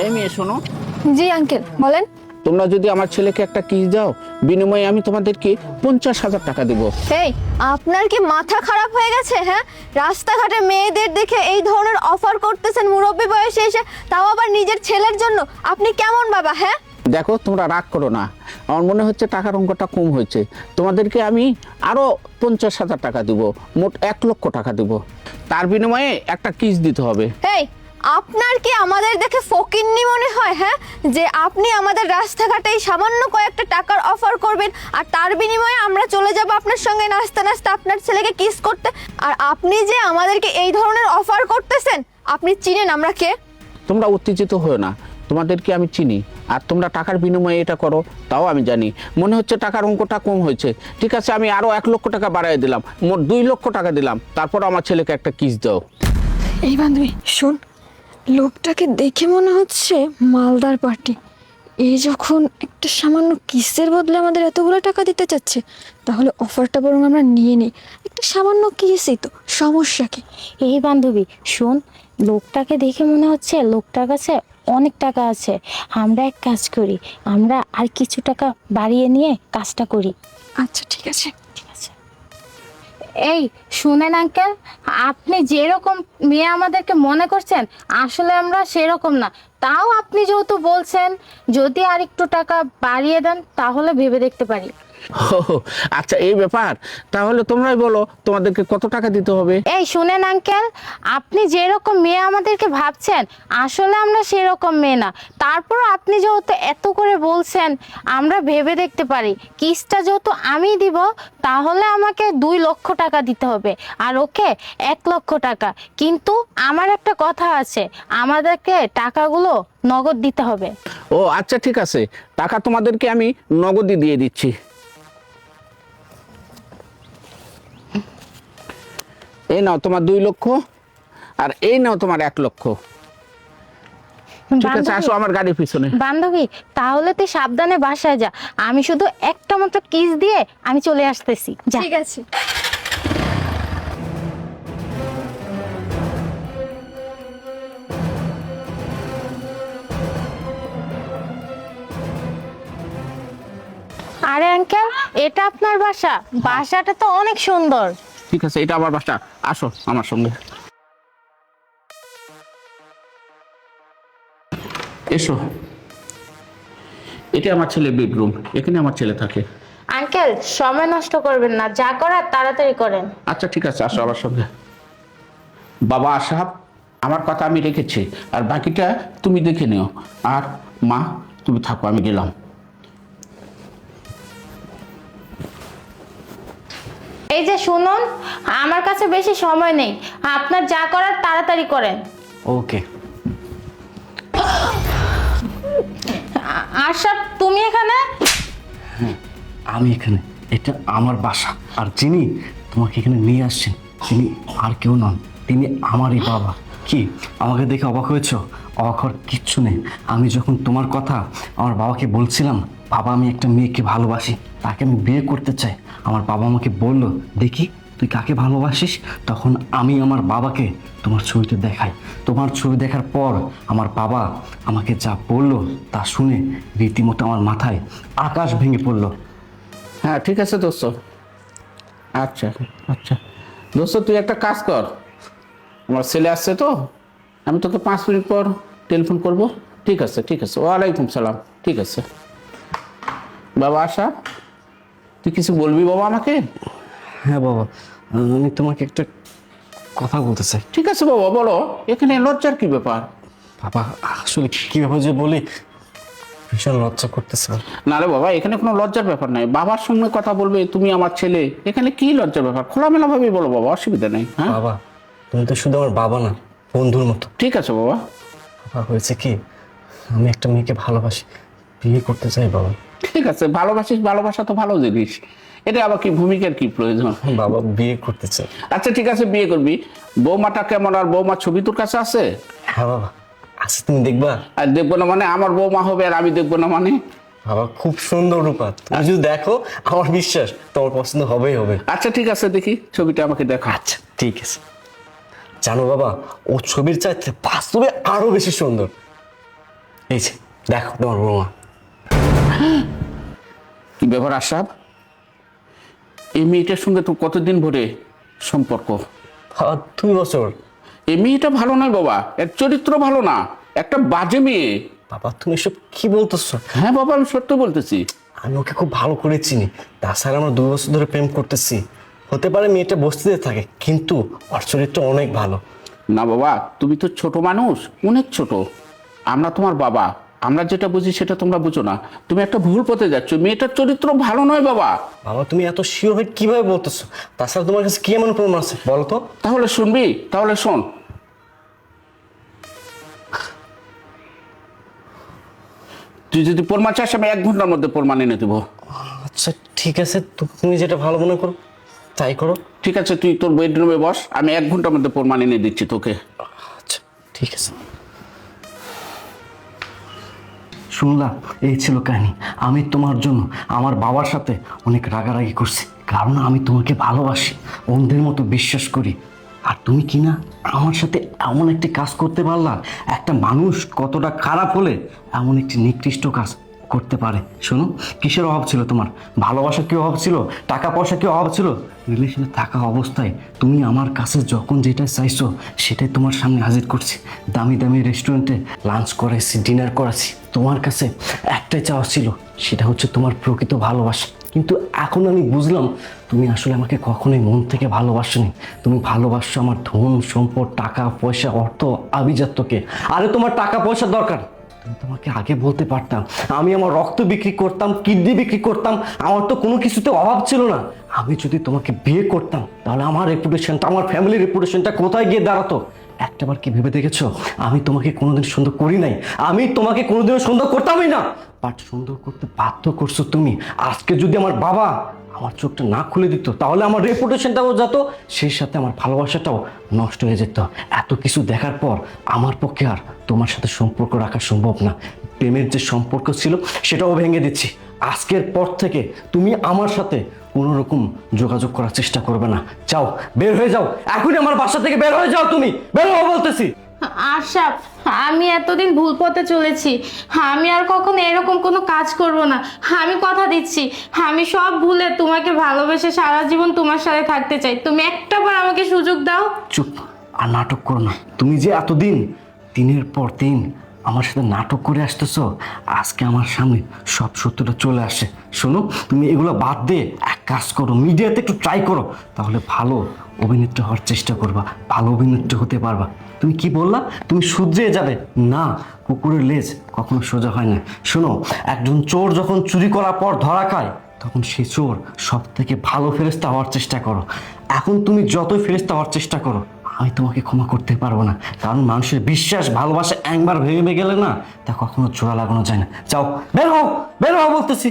এই মেয়ে শোনো, জি আঙ্কেল বলেন। তোমরা যদি আমার ছেলেকে একটা কিস দাও, বিনিময়ে আমি তোমাদেরকে 50,000 টাকা দেবো। এই আপনার কি মাথা খারাপ হয়ে গেছে? হ্যাঁ, রাস্তাঘাটে মেয়েদের দেখে এই ধরনের অফার করতেছেন মুরব্বী বয়সে এসে, তাও আবার নিজের ছেলের জন্য। আপনি কেমন বাবা? হ্যাঁ দেখো, তোমরা রাগ করো না, আমার মনে হচ্ছে টাকার অঙ্কটা কম হয়েছে। তোমাদেরকে আমি আরো 50,000 টাকা দিব, মোট 1,00,000 টাকা দিব। তার বিনিময়ে একটা কিস দিতে হবে। এই আপনার কি আমাদের দেখে ফকিন্নি মনে হয়? হ্যাঁ, যে আপনি আমাদের রাস্তাঘাটে এই সামান্য কয়েকটা টাকার অফার করবেন আর তার বিনিময়ে আমরা চলে যাব আপনার সঙ্গে নাচতে নাচতে আপনার ছেলেকে কিস করতে। আর আপনি যে আমাদেরকে এই ধরনের অফার করতেছেন, আপনি চিনেন আমরা কে? তোমরা উত্তেজিত হও না, তোমাদেরকে আমি চিনি। আর তোমরা টাকার বিনিময়ে এটা করো, তাও আমি জানি। মনে হচ্ছে টাকার অঙ্কটা কম হয়েছে। ঠিক আছে, আমি আরো 1,00,000 টাকা বাড়াই দিলাম, মোট 2,00,000 টাকা দিলাম। তারপর আমার ছেলেকে একটা কিস দাও। এই বান্ধবী শোন, লোকটাকে দেখে মনে হচ্ছে মালদার পার্টি। এই যখন একটা সামান্য কিসের বদলে আমাদের এতগুলো টাকা দিতে চাচ্ছে, তাহলে অফারটা বরং আমরা নিয়ে নিই। একটা সামান্য কিসই তো, সমস্যা কি? এই বান্ধবী শোন, লোকটাকে দেখে মনে হচ্ছে লোকটার কাছে অনেক টাকা আছে। আমরা এক কাজ করি, আমরা আর কিছু টাকা বাড়িয়ে নিয়ে কাজটা করি। আচ্ছা ঠিক আছে। ঠিক আছে। এই শুনেন আঙ্কেল, আপনি যেরকম মেয়ে আমাদেরকে মনে করছেন, আসলে আমরা সেরকম না। তাও আপনি যেহেতু বলছেন, যদি আর একটু টাকা বাড়িয়ে দেন তাহলে ভেবে দেখতে পারি। ও, আচ্ছা এই ব্যাপার। তাহলে তোমরাই বলো তোমাদেরকে কত টাকা দিতে হবে। এই শুনেন আঙ্কেল, আপনি যেরকম মেয়ে আমাদেরকে ভাবছেন, আসলে আমরা সেরকম মেয়ে না। তারপর আপনি যেহেতু এত করে বলছেন, আমরা ভেবে দেখতে পারি। কিস্তা যেহেতু আমি দিব, তাহলে আমাকে 2,00,000 টাকা দিতে হবে, আর ওকে 1,00,000 টাকা। কিন্তু আমার একটা কথা আছে, আমাদেরকে টাকাগুলো নগদ দিতে হবে। ও আচ্ছা ঠিক আছে, টাকা তোমাদেরকে আমি নগদই দিয়ে দিচ্ছি। এই নাও তোমার 2,00,000, আর এই নাও তোমার 1,00,000। ঠিক আছে, আসো আমার গাড়ির পিছনে। বান্ধবী, তাহলে তুই সাবধানে বাসায় যা। আমি শুধু একটা মাত্র কিস দিয়ে আমি চলে আসতেছি। যা। ঠিক আছে। আরে আঙ্কেল, এটা আপনার বাসা? বাসাটা তো অনেক সুন্দর। ঠিক আছে, এটা আমার বাসা, আসো আমার সঙ্গে। এসো, এটা আমার ছেলে বেডরুম, এখানে আমার ছেলে থাকে। আঙ্কেল সময় নষ্ট করবেন না, যা করার তাড়াতাড়ি করেন। আচ্ছা ঠিক আছে, আসো আমার সঙ্গে। বাবা সাহেব, আমার কথা আমি রেখেছি, আর বাকিটা তুমি দেখে নিও। আর মা, তুমি থাকো, আমি গেলাম। এই যে শুনুন, আমার কাছে বেশি সময় নেই, আপনার যা করার তাড়াতাড়ি করেন। ওকে। আশরাফ, তুমি এখানে? আমি এখানে, এটা আমার বাসা। আর যিনি তোমাকে এখানে নিয়ে আসছেন, তিনি আর কেউ নন, তিনি আমারই বাবা। কি আমাকে দেখে অবাক হয়েছো? অবাক হওয়ার কিচ্ছু নেই। আমি যখন তোমার কথা আমার বাবাকে বলছিলাম, বাবা আমি একটা মেয়েকে ভালোবাসি, তাকে আমি বিয়ে করতে চাই, আমার বাবা আমাকে বললো, দেখি তুই কাকে ভালোবাসিস। তখন আমি আমার বাবাকে তোমার ছবিতে দেখাই। তোমার ছবি দেখার পর আমার বাবা আমাকে যা বললো তা শুনে রীতিমতো আমার মাথায় আকাশ ভেঙে পড়লো। হ্যাঁ ঠিক আছে দোস্ত। আচ্ছা আচ্ছা দোস্ত, তুই একটা কাজ কর, আমার ছেলে আসছে তো, আমি তোকে 5 মিনিট পর টেলিফোন করব। ঠিক আছে ঠিক আছে, ওয়ালাইকুম সালাম। ঠিক আছে বাবা। আশা, তুই কিছু বলবি বাবা আমাকে? হ্যাঁ বাবা, আমি তোমাকে একটা কথা বলতে চাই। ঠিক আছে বাবা, বলো। এখানে লজ্জার কি ব্যাপার? বাবা আসলে কীভাবে যে বলি, ভীষণ লজ্জা করতেছে। না রে বাবা, এখানে কোনো লজ্জার ব্যাপার নাই। বাবার সঙ্গে কথা বলবে, তুমি আমার ছেলে, এখানে কি লজ্জার ব্যাপার? খোলামেলা ভাবেই বলো বাবা, অসুবিধা নেই। হ্যাঁ বাবা, তুমি তো শুধু আমার বাবা না, বন্ধুর মতো। ঠিক আছে বাবা। বাবা হয়েছে কি, আমি একটা মেয়েকে ভালোবাসি, বিয়ে করতে চাই বাবা। ঠিক আছে, ভালোবাসিস, ভালোবাসা তো ভালো জিনিস, এটা আবার কি ভূমিকার কি প্রয়োজন? বাবা বিয়ে করতে চাই। আচ্ছা ঠিক আছে, বিয়ে করবি। বৌমাটা কেমন, আর বৌমার ছবি তোর কাছে আছে? হ্যাঁ বাবা আচ্ছা, তুমি দেখবা। আর দেখবো না মানে? আমার বৌমা হবে আর আমি দেখবো না মানে? বাবা খুব সুন্দর রূপা, তুমি যদি দেখো, আমার বিশ্বাস তোমার পছন্দ হবেই হবে। আচ্ছা ঠিক আছে, দেখি ছবিটা আমাকে দেখা। আচ্ছা ঠিক আছে। জানো বাবা, ও ছবির চাইতে বাস্তবে আরো বেশি সুন্দর। এই যে দেখো তোমার বৌমা। কি ব্যাপার আশরাফ, এই মেয়েটার সঙ্গে তো কতদিন ধরে সম্পর্ক? 2 বছর। এই মেয়েটা ভালো নয় বাবা, এর চরিত্র ভালো না, একটা বাজে মেয়ে। বাবা তুমি এসব কি বলতেছো? হ্যাঁ বাবা, আমি সত্য বলতেছি। আমি ওকে খুব ভালো করে চিনি, তাছাড়া আমরা 2 বছর ধরে প্রেম করতেছি। হতে পারে মেয়েটা বস্তিতে থাকে, কিন্তু ওর চরিত্র অনেক ভালো। না বাবা, তুমি তো ছোট মানুষ, অনেক ছোট। আমরা তোমার বাবা, আমরা যেটা বুঝি সেটা তোমরা বুঝো না। তুমি একটা ভুল পথে যাচ্ছ, মেয়েটার চরিত্র ভালো নয় বাবা। বাবা তুমি এত শিওর হয়ে কিভাবে বলতেছো? তাছাড়া তোমার কাছে কি এমন প্রমাণ আছে বলো তো? তাহলে শুনবি? তাহলে শোন। তুই যদি প্রমাণ চাস, আমি 1 ঘন্টার মধ্যে প্রমাণ এনে দেবো। আচ্ছা ঠিক আছে, তুমি যেটা ভালো মনে করো তাই করো। ঠিক আছে, তুই তোর বেডরুমে বস, আমি 1 ঘন্টার মধ্যে প্রমাণ এনে দিচ্ছি তোকে। আচ্ছা ঠিক আছে। শুনলাম এই ছিল কাহিনী। আমি তোমার জন্য আমার বাবার সাথে অনেক রাগারাগি করছি, কারণ আমি তোমাকে ভালোবাসি, অন্ধের মতো বিশ্বাস করি। আর তুমি কি না আমার সাথে এমন একটি কাজ করতে পারলা? একটা মানুষ কতটা খারাপ হলে এমন একটি নিকৃষ্ট কাজ করতে পারে? শোনো, কিসের অভাব ছিল তোমার? ভালোবাসা কি অভাব ছিল? টাকা পয়সা কি অভাব ছিল? রিলেশনে থাকা অবস্থায় তুমি আমার কাছে যখন যেটা চাইছো সেটাই তোমার সামনে হাজির করছি। দামি দামি রেস্টুরেন্টে লাঞ্চ করাইছি, ডিনার করাচ্ছি। তোমার কাছে একটাই চাওয়া ছিল, সেটা হচ্ছে তোমার প্রকৃত ভালোবাসা। কিন্তু এখন আমি বুঝলাম তুমি আসলে আমাকে কখনোই মন থেকে ভালোবাসোনি। তুমি ভালোবাসছো আমার ধন সম্পদ, টাকা পয়সা, অর্থ, আভিজাত্যকে। আরে তোমার টাকা পয়সা দরকার, আমি তোমাকে আগে বলতে পারতাম। আমি আমার রক্ত বিক্রি করতাম, কিডনি বিক্রি করতাম, আমার তো কোনো কিছুতে অভাব ছিল না। আমি যদি তোমাকে বিয়ে করতাম তাহলে আমার রেপুটেশনটা, আমার ফ্যামিলির রেপুটেশনটা কোথায় গিয়ে দাঁড়াতো? একটাবার কি ভেবে দেখেছো আমি তোমাকে কোনোদিন সুন্দর করি নাই? আমি তোমাকে কোনোদিনও সুন্দর করতামই না, বাট সুন্দর করতে বাধ্য করছো তুমি। আজকে যদি আমার বাবা আমার চোখটা না খুলে দিত তাহলে আমার রেপুটেশনটাও যেত, সেই সাথে আমার ভালোবাসাটাও নষ্ট হয়ে যেত। এত কিছু দেখার পর আমার পক্ষে আর তোমার সাথে সম্পর্ক রাখা সম্ভব না। প্রেমের যে সম্পর্ক ছিল সেটাও ভেঙে দিচ্ছি। আজকের পর থেকে তুমি আমার সাথে কোনো রকম যোগাযোগ করার চেষ্টা করবে না। যাও, বের হয়ে যাও, এখনই আমার বাসা থেকে বের হয়ে যাও। তুমি বের হও বলতেছি। আশরাফ, আমি এতদিন ভুল পথে চলেছি, আমি আর কখনো এরকম কোনো কাজ করব না। আমি কথা দিচ্ছি, আমি সব ভুলে তোমাকে ভালোবেসে সারা জীবন তোমার সাথে থাকতে চাই। তুমি একটাবার আমাকে সুযোগ দাও। চুপ, আর নাটক করো না। তুমি যে এতদিন দিনের পর দিন আমার সাথে নাটক করে আসতেছো, আজকে আমার সামনে সব সত্যটা চলে আসে। শোনো, তুমি এগুলো বাদ দিয়ে এক কাজ করো, মিডিয়াতে একটু ট্রাই করো, তাহলে ভালো অভিনেত্রী হওয়ার চেষ্টা করবা, ভালো অভিনেত্রী হতে পারবা। তুমি কি বললা? তুমি শুধরে যাবে না, কুকুরের লেজ কখনো সোজা হয় না। শোনো, একজন চোর যখন চুরি করার পর ধরা খায় তখন সে চোর সব থেকে ভালো ফেরেশতা হওয়ার চেষ্টা করো। এখন তুমি যতই ফেরেশতা হওয়ার চেষ্টা করো, আমি তোমাকে ক্ষমা করতে পারবো না, কারণ মানুষের বিশ্বাস, ভালোবাসা একবার ভেঙে গেলে না তা কখনো জোড়া লাগানো যায় না। যাও, বের হও, বের হও বলতেছি।